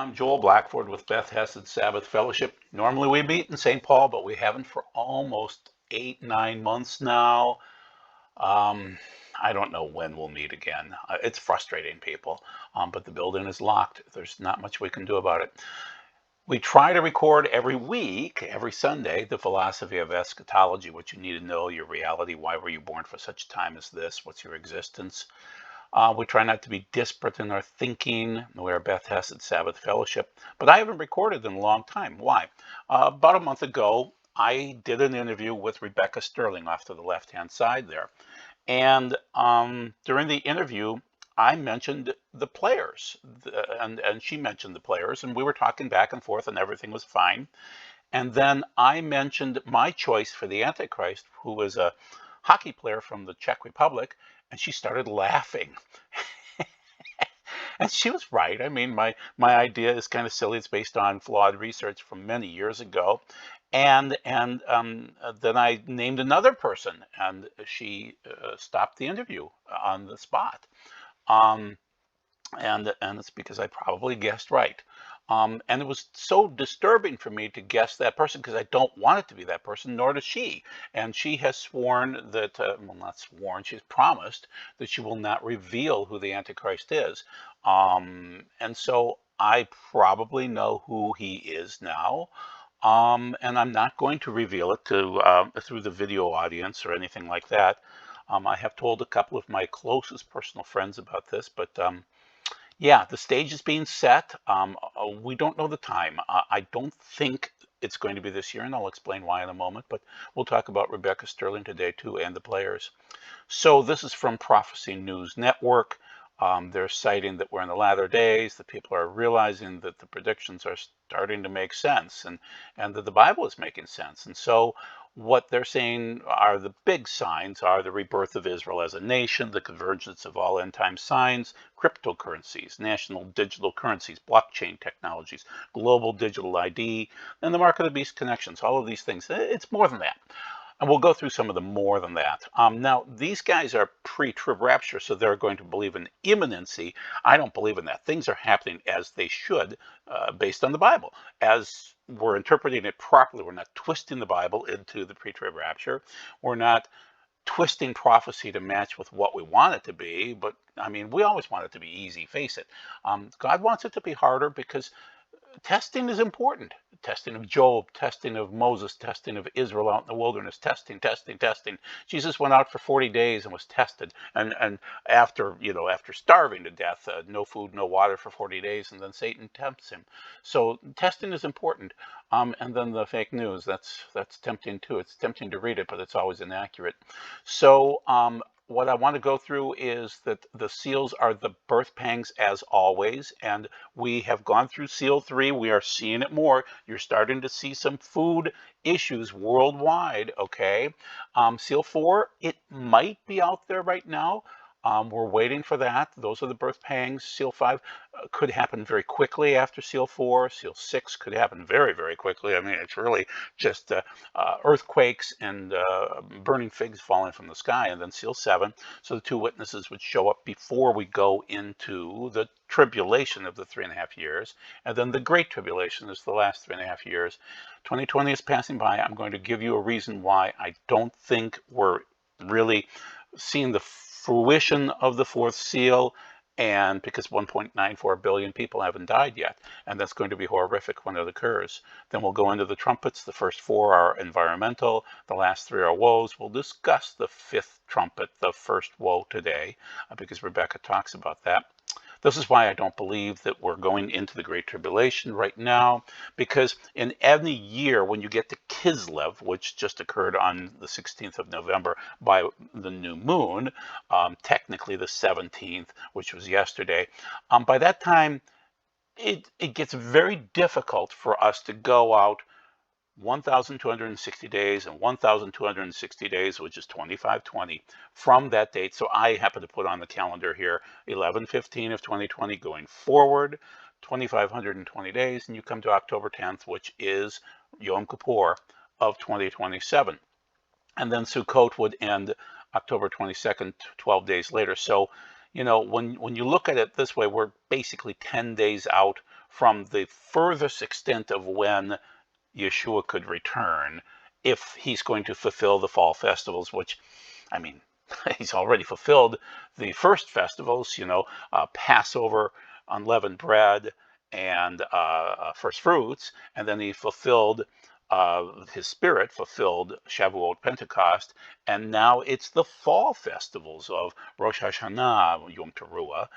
I'm Joel Blackford with Beth Hesed Sabbath Fellowship. Normally we meet in St. Paul, but we haven't for almost 8, 9 months now. Um, I don't know when we'll meet again. It's frustrating, people, but the building is locked. There's not much we can do about it. We try to record every week, every Sunday, the philosophy of eschatology, what you need to know, your reality, why were you born for such a time as this, what's your existence. We try not to be disparate in our thinking. We're Beth Hesed Sabbath Fellowship, but I haven't recorded in a long time. Why? About a month ago, I did an interview with Rebecca Sterling off to the left-hand side there. And during the interview, I mentioned the players, and she mentioned the players, and we were talking back and forth, and everything was fine. And then I mentioned my choice for the Antichrist, who was a hockey player from the Czech Republic, and she started laughing. And she was right. I mean, my idea is kind of silly. It's based on flawed research from many years ago. And then I named another person, and she stopped the interview on the spot. Um, and it's because I probably guessed right. And it was so disturbing for me to guess that person because I don't want it to be that person, nor does she. And she has sworn that, well, not sworn, she's promised that she will not reveal who the Antichrist is. And so I probably know who he is now. And I'm not going to reveal it to through the video audience or anything like that. I have told a couple of my closest personal friends about this, but yeah, the stage is being set. We don't know the time. I don't think it's going to be this year, and I'll explain why in a moment, but we'll talk about Rebecca Sterling today too and the players. So this is from Prophecy News Network. They're citing that we're in the latter days, that people are realizing that the predictions are starting to make sense and that the Bible is making sense. And so what they're saying are the big signs are the rebirth of Israel as a nation, the convergence of all end time signs, cryptocurrencies, national digital currencies, blockchain technologies, global digital ID, and the mark of the beast connections, all of these things. It's more than that. And we'll go through some of the more than that. Now, these guys are pre-trib rapture, so they're going to believe in imminency. I don't believe in that. Things are happening as they should, based on the Bible. As we're interpreting it properly, we're not twisting the Bible into the pre-trib rapture. We're not twisting prophecy to match with what we want it to be. But, I mean, we always want it to be easy, face it. God wants it to be harder because testing is important. Testing of Job, testing of Moses, testing of Israel out in the wilderness, testing. Jesus went out for 40 days and was tested. And after, after starving to death, no food, no water for 40 days, and then Satan tempts him. So testing is important. And then the fake news, that's tempting too. It's tempting to read it, but it's always inaccurate. So what I want to go through is that the seals are the birth pangs as always, and we have gone through seal 3. We are seeing it more. You're starting to see some food issues worldwide, okay? Seal 4, it might be out there right now. We're waiting for that. Those are the birth pangs. Seal 5 could happen very quickly after Seal 4. Seal 6 could happen very, very quickly. I mean, it's really just earthquakes and burning figs falling from the sky. And then Seal 7. So the two witnesses would show up before we go into the tribulation of the 3.5 years. And then the Great Tribulation is the last 3.5 years. 2020 is passing by. I'm going to give you a reason why I don't think we're really seeing the fruition of the fourth seal, and because 1.94 billion people haven't died yet, and that's going to be horrific when it occurs. Then we'll go into the trumpets. The first 4 are environmental, the last 3 are woes. We'll discuss the 5th trumpet, the first woe, today, because Rebecca talks about that. This is why I don't believe that we're going into the Great Tribulation right now, because in any year when you get to Kislev, which just occurred on the 16th of November by the new moon, technically the 17th, which was yesterday, by that time it gets very difficult for us to go out 1,260 days and 1,260 days, which is 2520 from that date. So I happen to put on the calendar here 11/15 of 2020 going forward, 2,520 days, and you come to October 10th, which is Yom Kippur of 2027. And then Sukkot would end October 22nd, 12 days later. So, when you look at it this way, we're basically 10 days out from the furthest extent of when Yeshua could return, if he's going to fulfill the fall festivals, which, I mean, he's already fulfilled the first festivals, Passover, unleavened bread, and first fruits, and then he fulfilled his spirit fulfilled Shavuot, Pentecost, and now it's the fall festivals of Rosh Hashanah, Yom Teruah,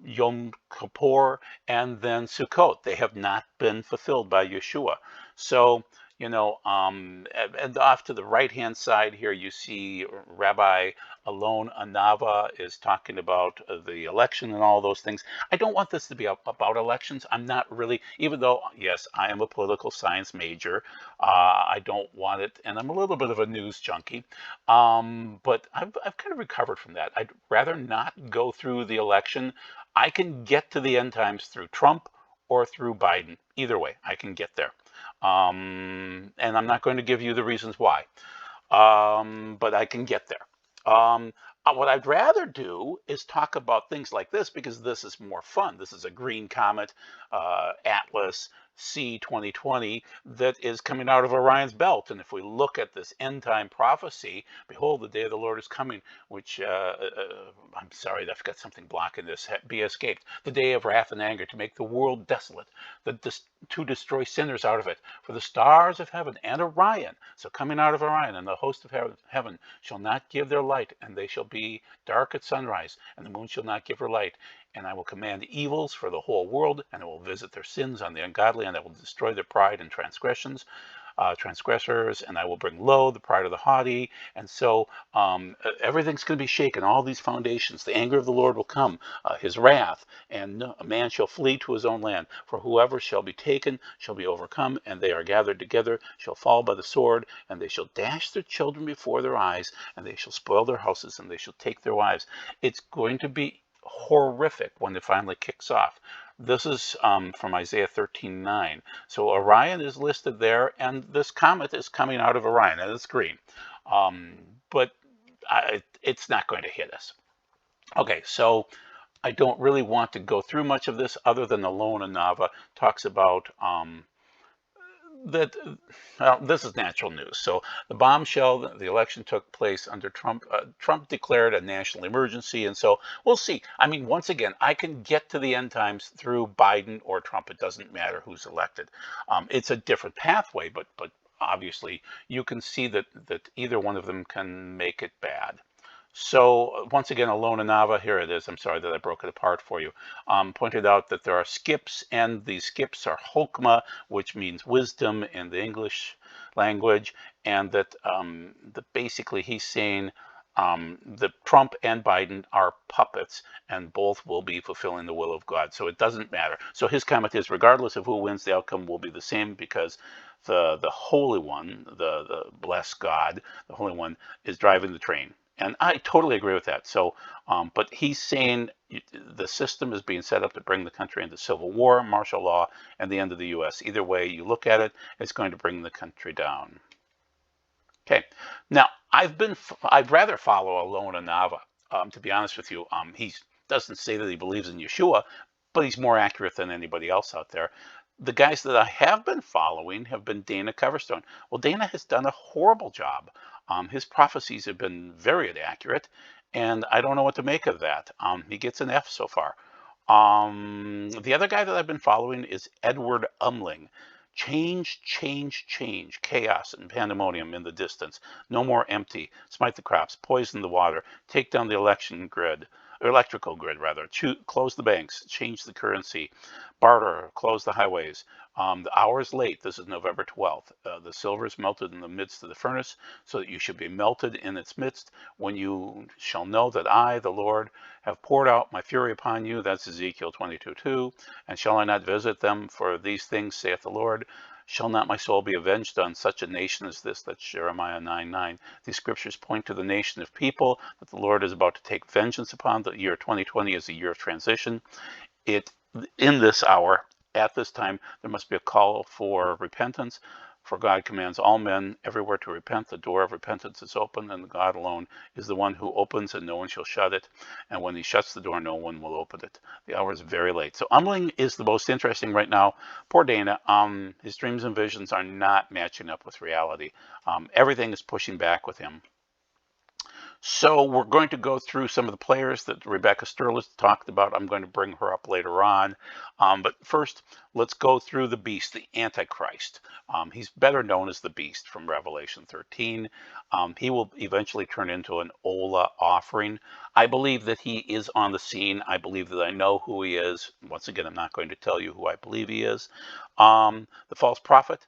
Yom Kippur, and then Sukkot. They have not been fulfilled by Yeshua. So, and off to the right-hand side here, you see Rabbi Alon Anava is talking about the election and all those things. I don't want this to be about elections. I'm not really, even though, yes, I am a political science major, I don't want it, and I'm a little bit of a news junkie, but I've kind of recovered from that. I'd rather not go through the election. I can get to the end times through Trump or through Biden. Either way, I can get there. And I'm not going to give you the reasons why, but I can get there. What I'd rather do is talk about things like this, because this is more fun. This is a green comet, Atlas C 2020, that is coming out of Orion's belt. And if we look at this end time prophecy, behold, the day of the Lord is coming, which, I'm sorry, I've got something blocking this, be escaped. The day of wrath and anger, to make the world desolate, to destroy sinners out of it. For the stars of heaven and Orion, so coming out of Orion, and the host of heaven shall not give their light, and they shall be dark at sunrise, and the moon shall not give her light. And I will command evils for the whole world, and I will visit their sins on the ungodly, and I will destroy their pride and transgressors, and I will bring low the pride of the haughty. And so everything's going to be shaken, all these foundations. The anger of the Lord will come, his wrath, and a man shall flee to his own land. For whoever shall be taken shall be overcome, and they are gathered together, shall fall by the sword, and they shall dash their children before their eyes, and they shall spoil their houses, and they shall take their wives. It's going to be horrific when it finally kicks off. This is from Isaiah 13:9. So Orion is listed there, and this comet is coming out of Orion, and it's green. But it's not going to hit us. Okay, so I don't really want to go through much of this, other than Alon Anava talks about that, well, this is natural news. So the bombshell, the election took place under Trump. Trump declared a national emergency, and so we'll see. I mean, once again, I can get to the end times through Biden or Trump. It doesn't matter who's elected. It's a different pathway, but obviously you can see that either one of them can make it bad. So once again, Alon Anava, here it is. I'm sorry that I broke it apart for you. Pointed out that there are skips, and these skips are Chokmah, which means wisdom in the English language, and that basically he's saying that Trump and Biden are puppets, and both will be fulfilling the will of God. So it doesn't matter. So his comment is, regardless of who wins, the outcome will be the same, because the Holy One, the blessed God, the Holy One, is driving the train. And I totally agree with that. So, but he's saying the system is being set up to bring the country into civil war, martial law, and the end of the U.S. Either way you look at it, it's going to bring the country down. Okay, now I'd rather follow Alon Anava. To be honest with you, he doesn't say that he believes in Yeshua, but he's more accurate than anybody else out there. The guys that I have been following have been Dana Coverstone. Well, Dana has done a horrible job. His prophecies have been very inaccurate, and I don't know what to make of that. He gets an F so far. The other guy that I've been following is Edward Umling. Change, change, change, chaos and pandemonium in the distance. No more empty. Smite the crops, poison the water, take down the electrical grid rather. Close the banks, change the currency, barter, close the highways. The hour is late. This is November 12th. The silver is melted in the midst of the furnace, so that you should be melted in its midst, when you shall know that I, the Lord, have poured out my fury upon you. That's Ezekiel 22:2. And shall I not visit them for these things, saith the Lord? Shall not my soul be avenged on such a nation as this? That's Jeremiah 9:9. These scriptures point to the nation of people that the Lord is about to take vengeance upon. The year 2020 is a year of transition. In this hour, at this time, there must be a call for repentance. For God commands all men everywhere to repent. The door of repentance is open, and God alone is the one who opens, and no one shall shut it. And when he shuts the door, no one will open it. The hour is very late. So Umling is the most interesting right now. Poor Dana. His dreams and visions are not matching up with reality. Everything is pushing back with him. So we're going to go through some of the players that Rebecca Sturlis talked about. I'm going to bring her up later on. But first, let's go through the beast, the Antichrist. He's better known as the beast from Revelation 13. He will eventually turn into an Ola offering. I believe that he is on the scene. I believe that I know who he is. Once again, I'm not going to tell you who I believe he is. The false prophet.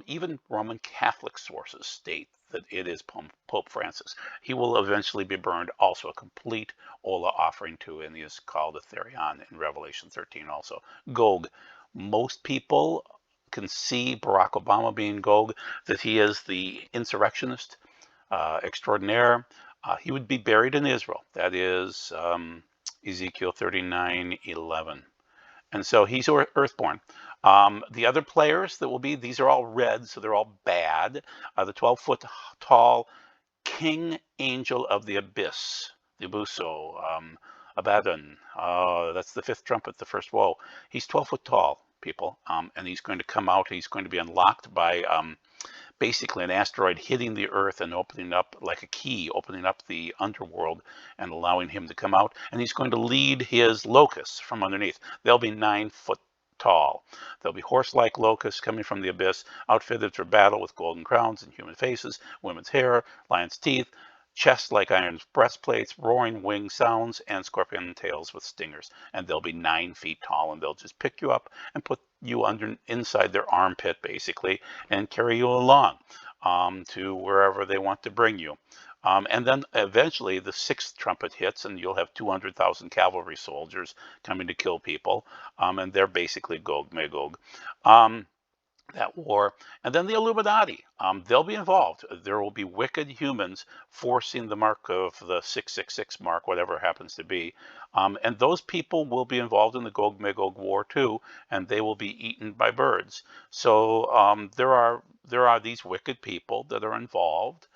Even Roman Catholic sources state that it is Pope Francis. He will eventually be burned, also a complete Ola offering too, and he is called a Therion in Revelation 13 also. Gog. Most people can see Barack Obama being Gog, that he is the insurrectionist extraordinaire. He would be buried in Israel. That is Ezekiel 39:11. And so he's earthborn. The other players that will be, these are all red, so they're all bad. The 12-foot tall king angel of the abyss, the Abuso, Abaddon. That's the fifth trumpet, the first woe. He's 12 foot tall, people, and he's going to come out. He's going to be unlocked by basically an asteroid hitting the Earth and opening up, like a key, opening up the underworld and allowing him to come out. And he's going to lead his locusts from underneath. They'll be 9 foot tall. There'll be horse-like locusts coming from the abyss, outfitted for battle with golden crowns and human faces, women's hair, lion's teeth, chests like iron breastplates, roaring wing sounds, and scorpion tails with stingers. And they'll be 9 feet tall, and they'll just pick you up and put you inside their armpit, basically, and carry you along to wherever they want to bring you. And then eventually the sixth trumpet hits, and you'll have 200,000 cavalry soldiers coming to kill people, and they're basically Gog Magog. That war. And then the Illuminati, they'll be involved. There will be wicked humans forcing the mark of the 666 mark, whatever it happens to be. And those people will be involved in the Gog Magog war too, and they will be eaten by birds. So there are these wicked people that are involved.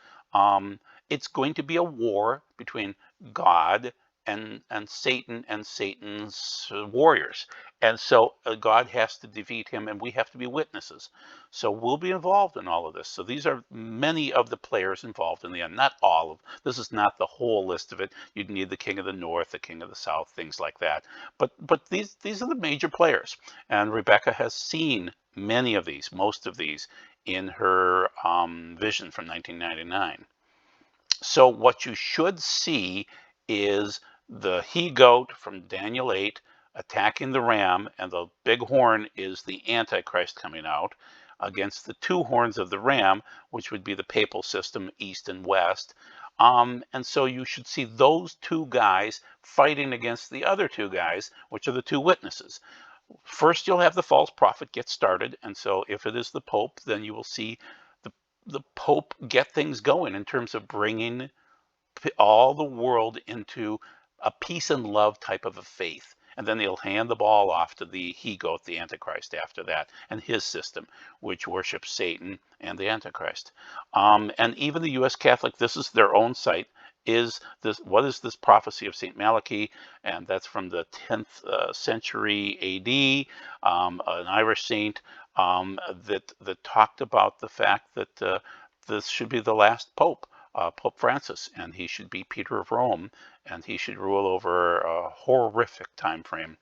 It's going to be a war between God and Satan and Satan's warriors. And so God has to defeat him, and we have to be witnesses. So we'll be involved in all of this. So these are many of the players involved in the end. Not all of this is not the whole list of it. You'd need the king of the north, the king of the south, things like that. But these are the major players, and Rebecca has seen many of these, most of these, in her vision from 1999. So what you should see is the he-goat from Daniel 8 attacking the ram, and the big horn is the Antichrist coming out against the two horns of the ram, which would be the papal system, east and west. And so you should see those two guys fighting against the other two guys, which are the two witnesses. First, you'll have the false prophet get started, and so if it is the Pope, then you will see the Pope get things going in terms of bringing all the world into a peace and love type of a faith. And then he'll hand the ball off to the he-goat, the Antichrist, after that, and his system, which worships Satan and the Antichrist. And even the U.S. Catholic, this is their own site, is this, what is this prophecy of St. Malachi? And that's from the 10th century AD, an Irish saint that talked about the fact that this should be the last pope. Pope Francis, and he should be Peter of Rome, and he should rule over a horrific time frame.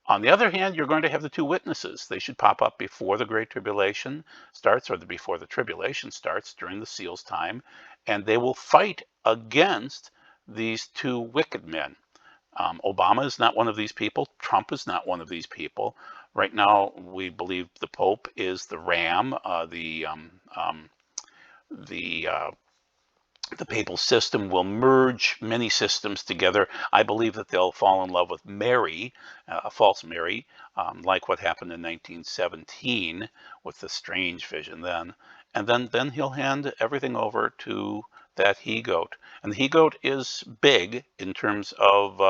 On the other hand, you're going to have the two witnesses. They should pop up before the Great Tribulation starts, or before the tribulation starts during the seals time, and they will fight against these two wicked men. Obama is not one of these people. Trump is not one of these people. Right now, we believe the Pope is the ram, the papal system will merge many systems together. I believe that they'll fall in love with Mary, a false Mary, like what happened in 1917 with the strange vision then. And then he'll hand everything over to that he-goat. And the he-goat is big in terms of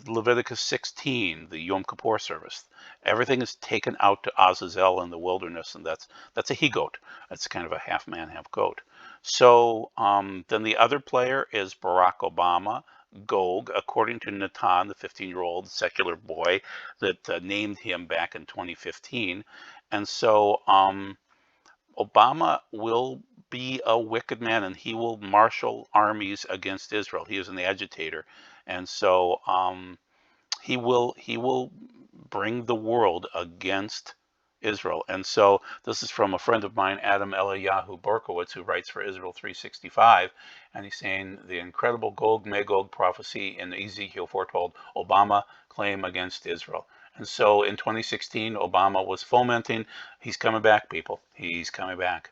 Leviticus 16, the Yom Kippur service. Everything is taken out to Azazel in the wilderness, and that's a he-goat. That's kind of a half man, half goat. So then the other player is Barack Obama, Gog, according to Natan, the 15-year-old secular boy that named him back in 2015. And so Obama will be a wicked man, and he will marshal armies against Israel. He is an agitator, and so he will bring the world against Israel. And so this is from a friend of mine, Adam Eliyahu Berkowitz, who writes for Israel 365, and he's saying the incredible Gog Magog prophecy in Ezekiel foretold Obama claim against Israel. And so in 2016, Obama was fomenting. He's coming back, people. He's coming back.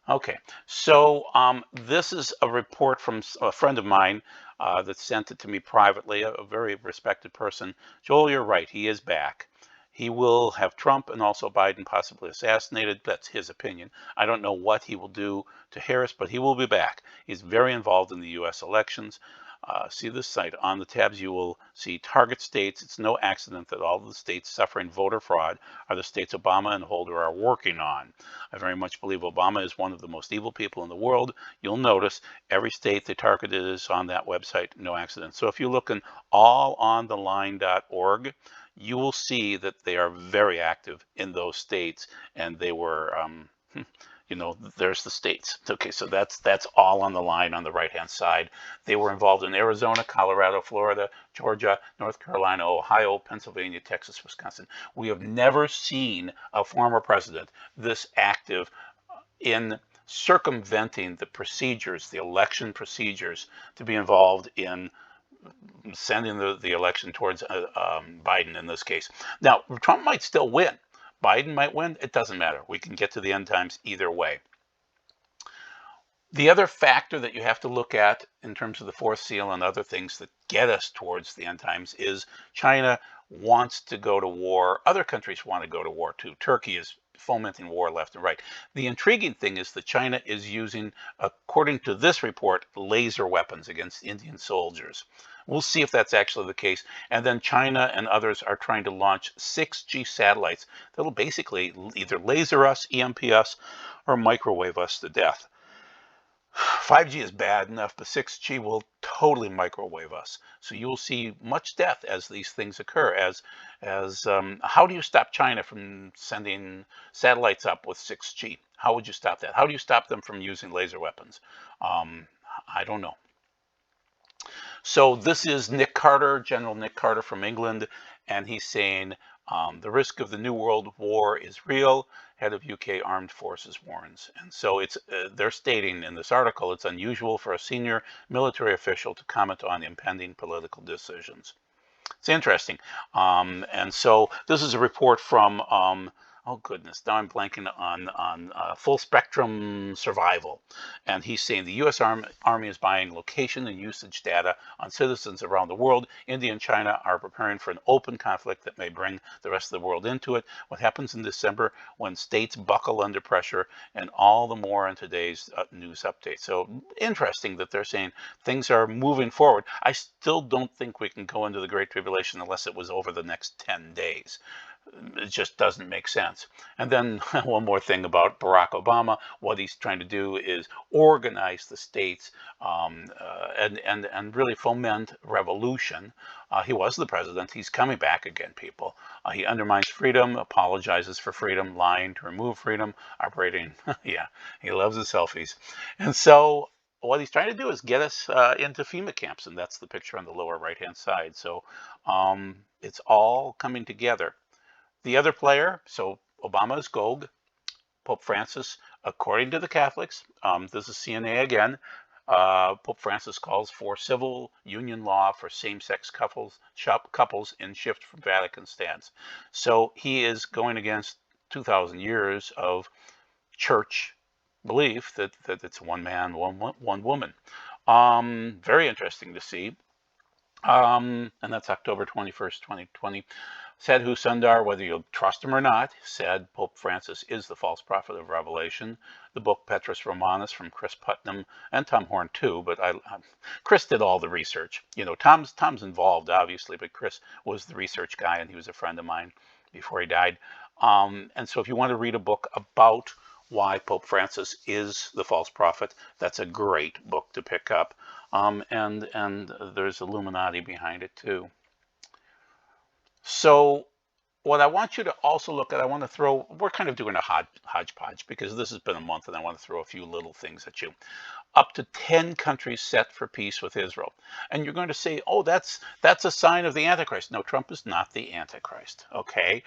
Okay, so this is a report from a friend of mine that sent it to me privately, a very respected person. Joel, you're right. He is back. He will have Trump and also Biden possibly assassinated. That's his opinion. I don't know what he will do to Harris, but he will be back. He's very involved in the U.S. elections. See this site. On the tabs, you will see target states. It's no accident that all of the states suffering voter fraud are the states Obama and Holder are working on. I very much believe Obama is one of the most evil people in the world. You'll notice every state they targeted is on that website, no accident. So if you look in allontheline.org, you will see that they are very active in those states, and they were there's the states. Okay, so that's all on the line on the right-hand side. They were involved in Arizona, Colorado, Florida, Georgia, North Carolina, Ohio, Pennsylvania, Texas, Wisconsin. We have never seen a former president this active in circumventing the procedures, the election procedures, to be involved in sending the election towards Biden in this case. Now, Trump might still win. Biden might win. It doesn't matter. We can get to the end times either way. The other factor that you have to look at in terms of the fourth seal and other things that get us towards the end times is China wants to go to war. Other countries want to go to war too. Turkey is fomenting war left and right. The intriguing thing is that China is using, according to this report, laser weapons against Indian soldiers. We'll see if that's actually the case. And then China and others are trying to launch 6G satellites that'll basically either laser us, EMP us, or microwave us to death. 5G is bad enough, but 6G will totally microwave us. So you will see much death as these things occur. As how do you stop China from sending satellites up with 6G? How would you stop that? How do you stop them from using laser weapons? I don't know. So this is Nick Carter, General Nick Carter from England, and he's saying the risk of the New World War is real. Head of UK Armed Forces warns. And so it's they're stating in this article it's unusual for a senior military official to comment on impending political decisions. It's interesting. And so this is a report from oh goodness, now I'm blanking on Full Spectrum Survival. And he's saying the U.S. Army is buying location and usage data on citizens around the world. India and China are preparing for an open conflict that may bring the rest of the world into it. What happens in December when states buckle under pressure, and all the more in today's news update. So interesting that they're saying things are moving forward. I still don't think we can go into the Great Tribulation unless it was over the next 10 days. It just doesn't make sense. And then one more thing about Barack Obama. What he's trying to do is organize the states and really foment revolution. He was the president. He's coming back again, people. He undermines freedom, apologizes for freedom, lying to remove freedom, operating. Yeah, he loves his selfies. And so what he's trying to do is get us into FEMA camps, and that's the picture on the lower right-hand side. So it's all coming together. The other player, so Obama is Gog, Pope Francis, according to the Catholics, this is CNA again, Pope Francis calls for civil union law for same-sex couples in shift from Vatican stance. So he is going against 2,000 years of church belief that it's one man, one woman. Very interesting to see. And that's October 21st, 2020. Sadhu Sundar, whether you trust him or not, said Pope Francis is the false prophet of Revelation. The book Petrus Romanus from Chris Putnam and Tom Horn too, but Chris did all the research. You know, Tom's involved obviously, but Chris was the research guy, and he was a friend of mine before he died. And so if you want to read a book about why Pope Francis is the false prophet, that's a great book to pick up. And there's Illuminati behind it too. So what I want you to also look at, we're kind of doing a hodgepodge because this has been a month, and I want to throw a few little things at you. Up to 10 countries set for peace with Israel. And you're going to say, oh, that's a sign of the Antichrist. No, Trump is not the Antichrist, okay?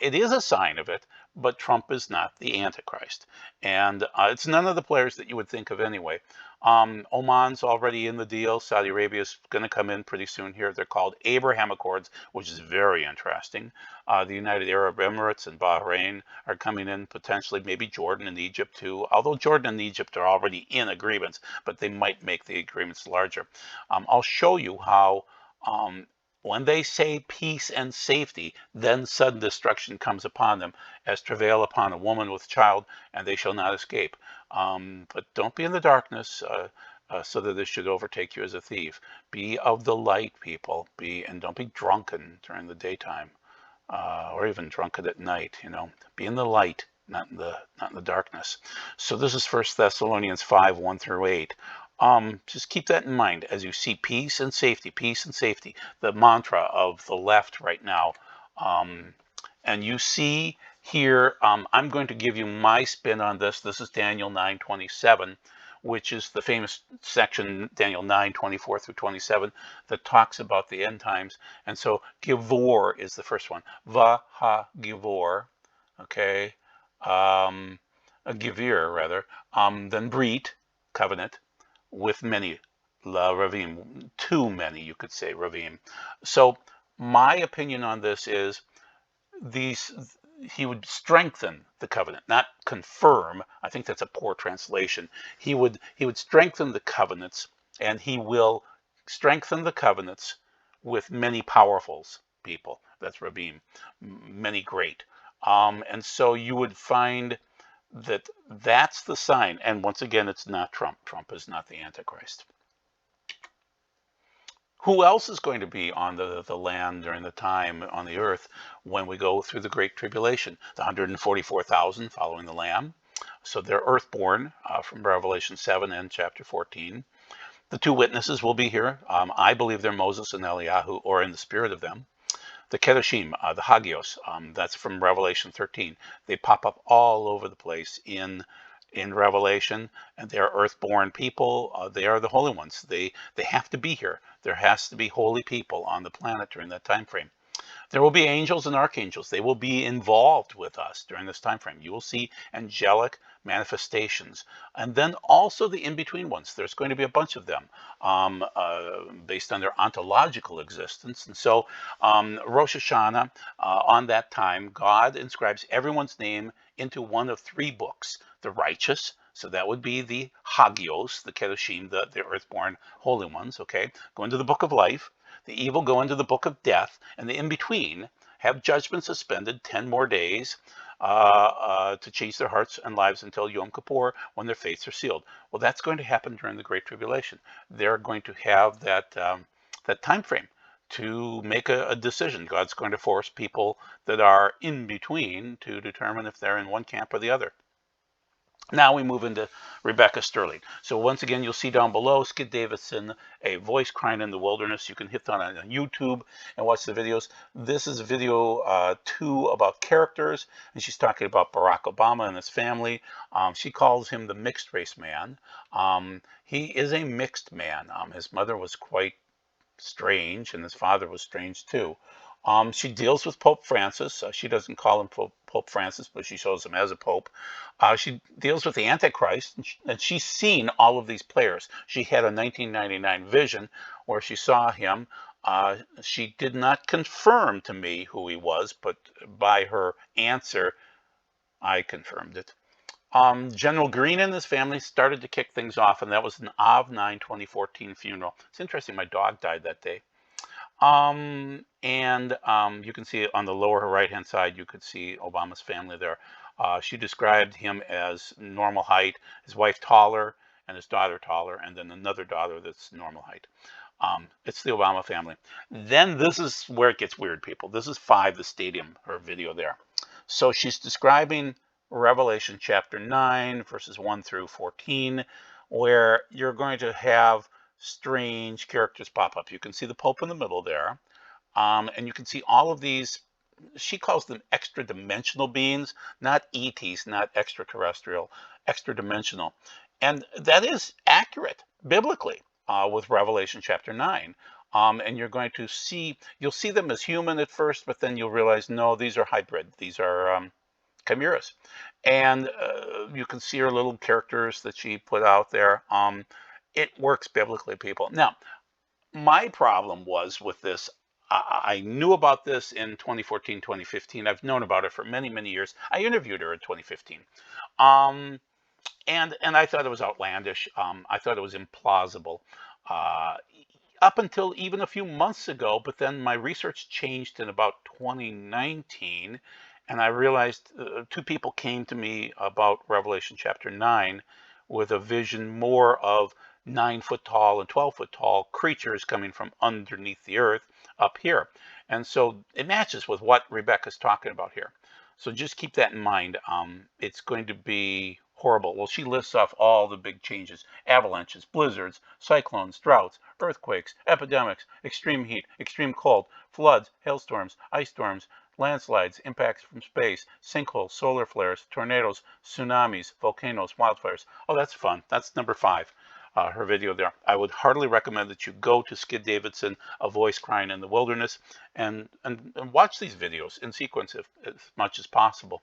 It is a sign of it, but Trump is not the Antichrist. And it's none of the players that you would think of anyway. Oman's already in the deal. Saudi Arabia is going to come in pretty soon here. They're called Abraham Accords, which is very interesting. The United Arab Emirates and Bahrain are coming in potentially, maybe Jordan and Egypt too, although Jordan and Egypt are already in agreements, but they might make the agreements larger. I'll show you how when they say peace and safety, then sudden destruction comes upon them, as travail upon a woman with child, and they shall not escape. But don't be in the darkness, so that this should overtake you as a thief. Be of the light, people. And don't be drunken during the daytime, or even drunken at night. You know, be in the light, not in the darkness. So this is 1 Thessalonians 5:1-8. Just keep that in mind as you see peace and safety, the mantra of the left right now. And you see here, I'm going to give you my spin on this. This is Daniel 9:27, which is the famous section, Daniel 9:24-27, that talks about the end times. And so Givor is the first one. Va-ha-Givor, okay, Givir rather, then Brit, covenant, with many, la Ravim, too many, you could say, Ravim. So my opinion on this is he would strengthen the covenant, not confirm. I think that's a poor translation. He would strengthen the covenants, and he will strengthen the covenants with many powerfuls, people. That's Ravim, many great. And so you would find that that's the sign. And once again, it's not Trump. Trump is not the Antichrist. Who else is going to be on the land during the time on the earth when we go through the Great Tribulation? The 144,000 following the Lamb. So they're earthborn from Revelation 7 and chapter 14. The two witnesses will be here. I believe they're Moses and Eliyahu, or in the spirit of them. The Kedoshim, the Hagios, that's from Revelation 13. They pop up all over the place in Revelation, and they're earthborn people. They are the holy ones. They have to be here. There has to be holy people on the planet during that time frame. There will be angels and archangels. They will be involved with us during this time frame. You will see angelic manifestations. And then also the in-between ones. There's going to be a bunch of them based on their ontological existence. And so Rosh Hashanah, on that time, God inscribes everyone's name into one of three books. The righteous, so that would be the Hagios, the Kedoshim, the earthborn holy ones, okay? Go into the book of life. The evil go into the book of death, and the in-between have judgment suspended 10 more days to change their hearts and lives until Yom Kippur, when their fates are sealed. Well, that's going to happen during the Great Tribulation. They're going to have that time frame to make a decision. God's going to force people that are in between to determine if they're in one camp or the other. Now we move into Rebecca Sterling. So once again, you'll see down below, Skid Davidson, A Voice Crying in the Wilderness. You can hit that on YouTube and watch the videos. This is video 2 about characters, and she's talking about Barack Obama and his family. She calls him the mixed race man. He is a mixed man. His mother was quite strange, and his father was strange too. She deals with Pope Francis. She doesn't call him Pope Francis, but she shows him as a pope. She deals with the Antichrist, and she's seen all of these players. She had a 1999 vision where she saw him. She did not confirm to me who he was, but by her answer, I confirmed it. General Green and his family started to kick things off, and that was an Av 9, 2014 funeral. It's interesting, my dog died that day. You can see on the lower right-hand side, you could see Obama's family there. She described him as normal height, his wife taller, and his daughter taller, and then another daughter that's normal height. It's the Obama family. Then this is where it gets weird, people. This is 5, the stadium, her video there. So she's describing Revelation chapter 9, verses 1 through 14, where you're going to have strange characters pop up. You can see the Pope in the middle there. And you can see all of these, she calls them extra dimensional beings, not ETs, not extraterrestrial, extra dimensional. And that is accurate biblically with Revelation chapter 9. And you're going to see, you'll see them as human at first, but then you'll realize, no, these are hybrid. These are chimeras. And you can see her little characters that she put out there. It works biblically, people. Now, my problem was with this. I knew about this in 2014, 2015. I've known about it for many, many years. I interviewed her in 2015. Um, and I thought it was outlandish. I thought it was implausible. Uh, Up until even a few months ago, but then my research changed in about 2019, and I realized 2 people came to me about Revelation chapter 9 with a vision more of 9-foot tall and 12-foot tall creatures coming from underneath the earth up here. And so it matches with what Rebecca's talking about here. So just keep that in mind. It's going to be horrible. Well, she lists off all the big changes: avalanches, blizzards, cyclones, droughts, earthquakes, epidemics, extreme heat, extreme cold, floods, hailstorms, ice storms, landslides, impacts from space, sinkholes, solar flares, tornadoes, tsunamis, volcanoes, wildfires. Oh, that's fun. That's number 5. Her video there. I would heartily recommend that you go to Skid Davidson, A Voice Crying in the Wilderness, and watch these videos in sequence as much as possible.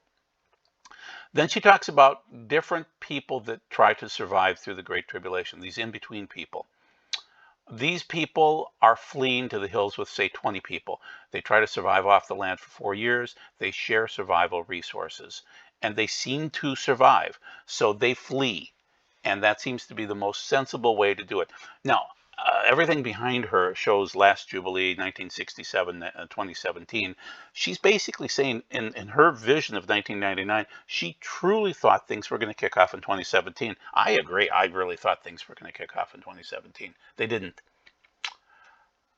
Then she talks about different people that try to survive through the Great Tribulation, these in-between people. These people are fleeing to the hills with, say, 20 people. They try to survive off the land for 4 years. They share survival resources, and they seem to survive. So they flee, and that seems to be the most sensible way to do it. Now, everything behind her shows last Jubilee, 1967, 2017. She's basically saying in her vision of 1999, she truly thought things were going to kick off in 2017. I agree. I really thought things were going to kick off in 2017. They didn't.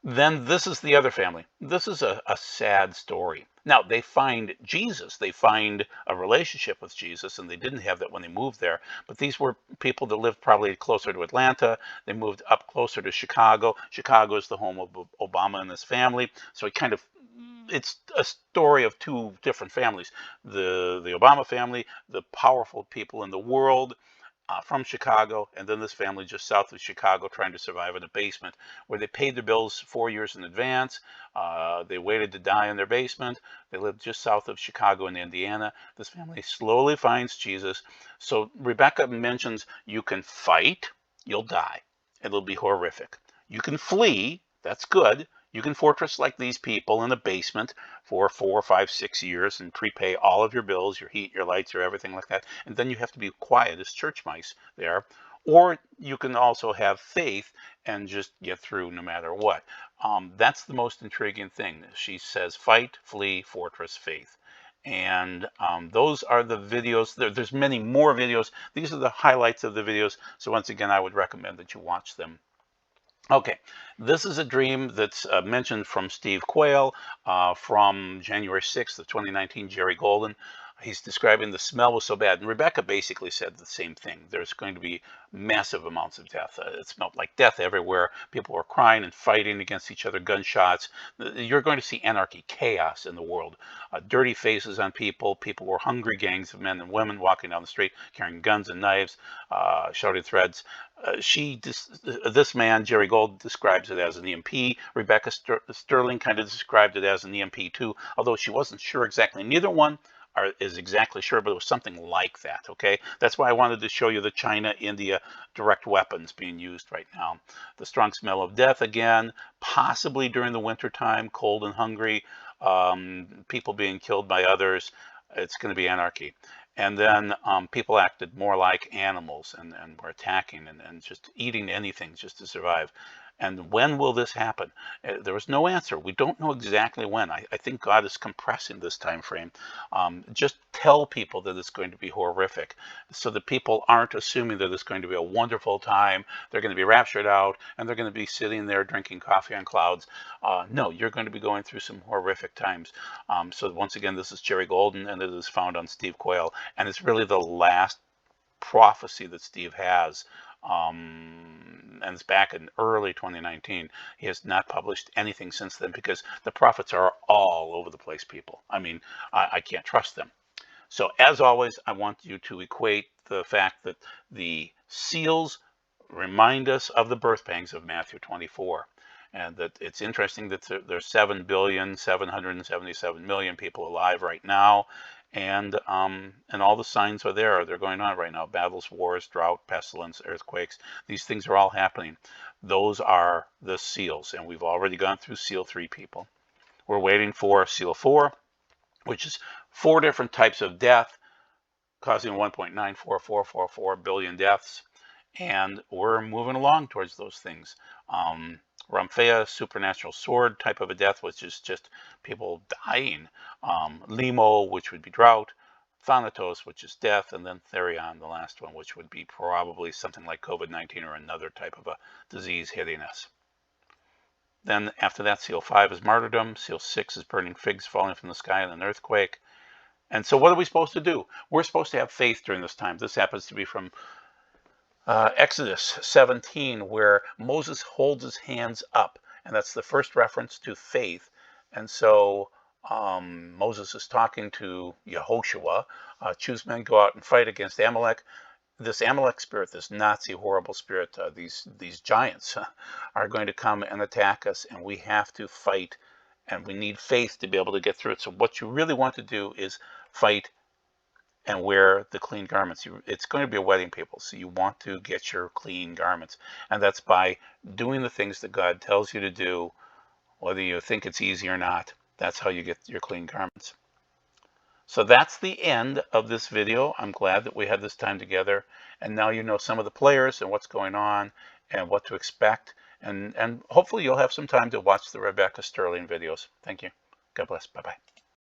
Then this is the other family. This is a sad story. Now, they find Jesus. They find a relationship with Jesus, and they didn't have that when they moved there. But these were people that lived probably closer to Atlanta. They moved up closer to Chicago. Chicago is the home of Obama and his family. So it's a story of 2 different families. The Obama family, the powerful people in the world, from Chicago, and then this family just south of Chicago trying to survive in a basement where they paid their bills 4 years in advance. They waited to die in their basement. They lived just south of Chicago in Indiana. This family slowly finds Jesus. So Rebecca mentions you can fight, you'll die. It'll be horrific. You can flee, that's good. You can fortress like these people in a basement for 4, 5, 6 years and prepay all of your bills, your heat, your lights, your everything like that. And then you have to be quiet as church mice there. Or you can also have faith and just get through no matter what. That's the most intriguing thing. She says, fight, flee, fortress, faith. And those are the videos. There's many more videos. These are the highlights of the videos. So once again, I would recommend that you watch them. Okay, this is a dream that's mentioned from Steve Quayle from January 6th of 2019, Jerry Golden. He's describing the smell was so bad. And Rebecca basically said the same thing. There's going to be massive amounts of death. It smelled like death everywhere. People were crying and fighting against each other, gunshots. You're going to see anarchy, chaos in the world. Dirty faces on people. People were hungry gangs of men and women walking down the street, carrying guns and knives, shouting threats. This man, Jerry Gold, describes it as an EMP. Rebecca Sterling kind of described it as an EMP too, although she wasn't sure exactly. Neither one is exactly sure, but it was something like that, okay? That's why I wanted to show you the China-India direct weapons being used right now. The strong smell of death again, possibly during the winter time, cold and hungry, people being killed by others. It's going to be anarchy. And then people acted more like animals and were attacking and just eating anything just to survive. And when will this happen? There was no answer. We don't know exactly when. I think God is compressing this time frame. Just tell people that it's going to be horrific so that people aren't assuming that it's going to be a wonderful time. They're going to be raptured out and they're going to be sitting there drinking coffee on clouds. No, you're going to be going through some horrific times. So once again, this is Jerry Golden, and it is found on Steve Quayle. And it's really the last prophecy that Steve has, and it's back in early 2019. He has not published anything since then because the prophets are all over the place, people. I mean, I can't trust them. So as always, I want you to equate the fact that the seals remind us of the birth pangs of Matthew 24. And that it's interesting that there's 7,777,000,000 people alive right now, and all the signs are there. They're going on right now: battles, wars, drought, pestilence, earthquakes. These things are all happening. Those are the seals, and we've already gone through seal 3, people. We're waiting for seal 4, which is 4 different types of death, causing 1.94444 billion deaths. And we're moving along towards those things. Ramphea, supernatural sword type of a death, which is just people dying. Limo, which would be drought. Thanatos, which is death. And then Therion, the last one, which would be probably something like COVID-19 or another type of a disease hitting us. Then after that, seal 5 is martyrdom. Seal 6 is burning figs falling from the sky and an earthquake. And so what are we supposed to do? We're supposed to have faith during this time. This happens to be from Exodus 17, where Moses holds his hands up, and that's the first reference to faith. And so Moses is talking to Yehoshua, choose men, go out and fight against Amalek. This Amalek spirit, this Nazi horrible spirit, these giants are going to come and attack us, and we have to fight, and we need faith to be able to get through it. So what you really want to do is fight and wear the clean garments. It's going to be a wedding, people, so you want to get your clean garments. And that's by doing the things that God tells you to do, whether you think it's easy or not. That's how you get your clean garments. So that's the end of this video. I'm glad that we had this time together. And now you know some of the players and what's going on and what to expect. And hopefully you'll have some time to watch the Rebecca Sterling videos. Thank you. God bless. Bye-bye.